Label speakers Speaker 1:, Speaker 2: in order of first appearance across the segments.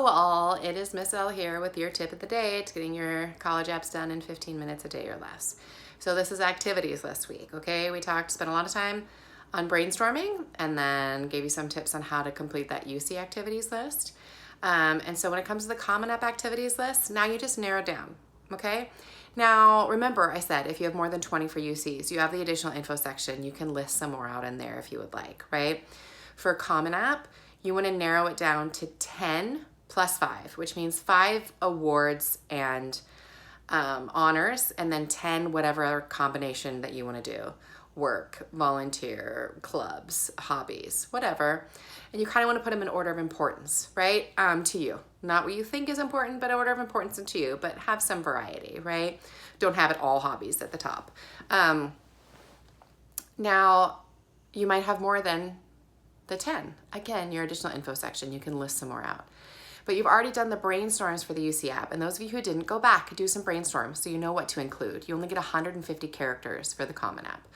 Speaker 1: All, it is Miss L here with your tip of the day to getting your college apps done in 15 minutes a day or less. So this is activities this week, okay? We spent a lot of time on brainstorming and then gave you some tips on how to complete that UC activities list. And so when it comes to the Common App activities list, now you just narrow down, okay? Now, remember I said if you have more than 20 for UCs, you have the additional info section. You can list some more out in there if you would like, right? For Common App, you want to narrow it down to 10 plus 5, which means 5 awards and honors, and then 10 whatever combination that you want to do. Work, volunteer, clubs, hobbies, whatever. And you kind of want to put them in order of importance, right? To you. Not what you think is important, but order of importance to you, but have some variety, right? Don't have it all hobbies at the top. Now, you might have more than the 10. Again, your additional info section, you can list some more out. But you've already done the brainstorms for the UC app, and those of you who didn't, go back, do some brainstorms so you know what to include. You only get 150 characters for the Common App,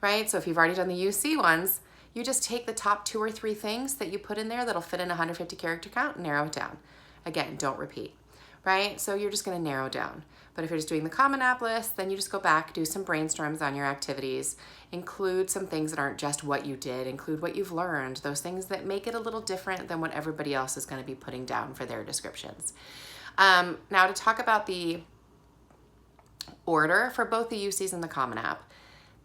Speaker 1: right? So if you've already done the UC ones, you just take the top 2 or 3 things that you put in there that'll fit in a 150 character count and narrow it down. Again, don't repeat, right? So you're just gonna narrow down. But if you're just doing the Common App list, then you just go back, do some brainstorms on your activities, include some things that aren't just what you did, include what you've learned, those things that make it a little different than what everybody else is gonna be putting down for their descriptions. Now to talk about the order for both the UCs and the Common App,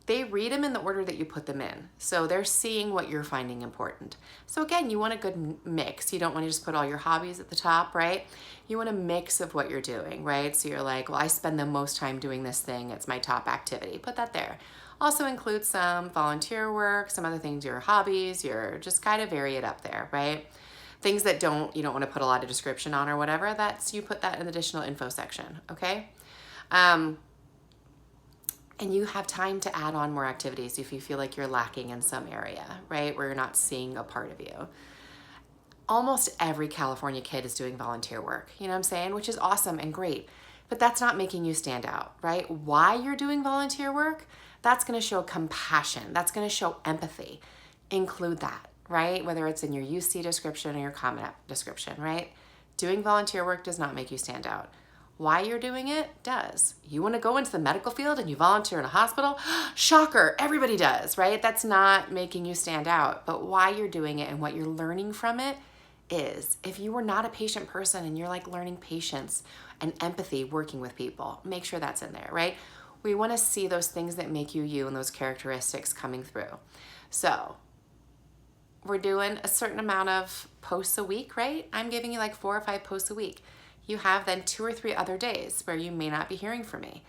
Speaker 1: they read them in the order that you put them in. So they're seeing what you're finding important. So again, you want a good mix. You don't want to just put all your hobbies at the top, right? You want a mix of what you're doing, right? So you're like, well, I spend the most time doing this thing. It's my top activity. Put that there. Also include some volunteer work, some other things, your hobbies, your just kind of vary it up there, right? Things that you don't want to put a lot of description on or whatever, you put that in the additional info section, okay? And you have time to add on more activities if you feel like you're lacking in some area, right? Where you're not seeing a part of you. Almost every California kid is doing volunteer work, you know what I'm saying? Which is awesome and great, but that's not making you stand out, right? Why you're doing volunteer work, that's gonna show compassion. That's gonna show empathy. Include that, right? Whether it's in your UC description or your Common App description, right? Doing volunteer work does not make you stand out. Why you're doing it does. You want to go into the medical field and you volunteer in a hospital? Shocker, everybody does, right? That's not making you stand out. But why you're doing it and what you're learning from it is. If you were not a patient person and you're like learning patience and empathy working with people, make sure that's in there, right? We want to see those things that make you you and those characteristics coming through. So we're doing a certain amount of posts a week, right? I'm giving you like 4 or 5 posts a week. You have then 2 or 3 other days where you may not be hearing from me.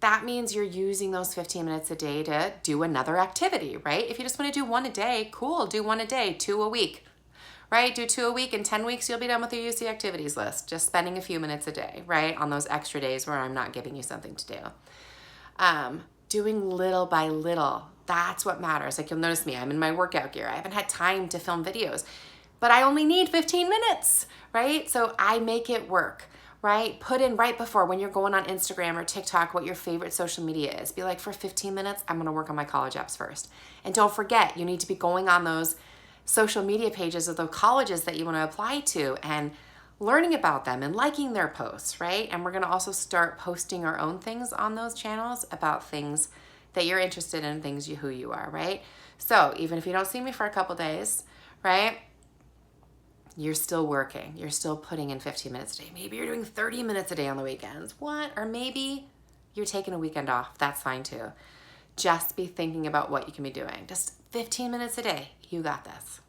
Speaker 1: That means you're using those 15 minutes a day to do another activity, right? If you just want to do 1 a day, cool, do 1 a day, 2 a week, right? Do 2 a week. In 10 weeks, you'll be done with your UC activities list, just spending a few minutes a day, right? On those extra days where I'm not giving you something to do. Doing little by little, that's what matters. Like you'll notice me, I'm in my workout gear. I haven't had time to film videos, but I only need 15 minutes, right? So I make it work, right? Put in right before when you're going on Instagram or TikTok what your favorite social media is. Be like, for 15 minutes, I'm gonna work on my college apps first. And don't forget, you need to be going on those social media pages of the colleges that you wanna apply to and learning about them and liking their posts, right? And we're gonna also start posting our own things on those channels about things that you're interested in, who you are, right? So even if you don't see me for a couple days, right? You're still working. You're still putting in 15 minutes a day. Maybe you're doing 30 minutes a day on the weekends. What? Or maybe you're taking a weekend off. That's fine too. Just be thinking about what you can be doing. Just 15 minutes a day. You got this.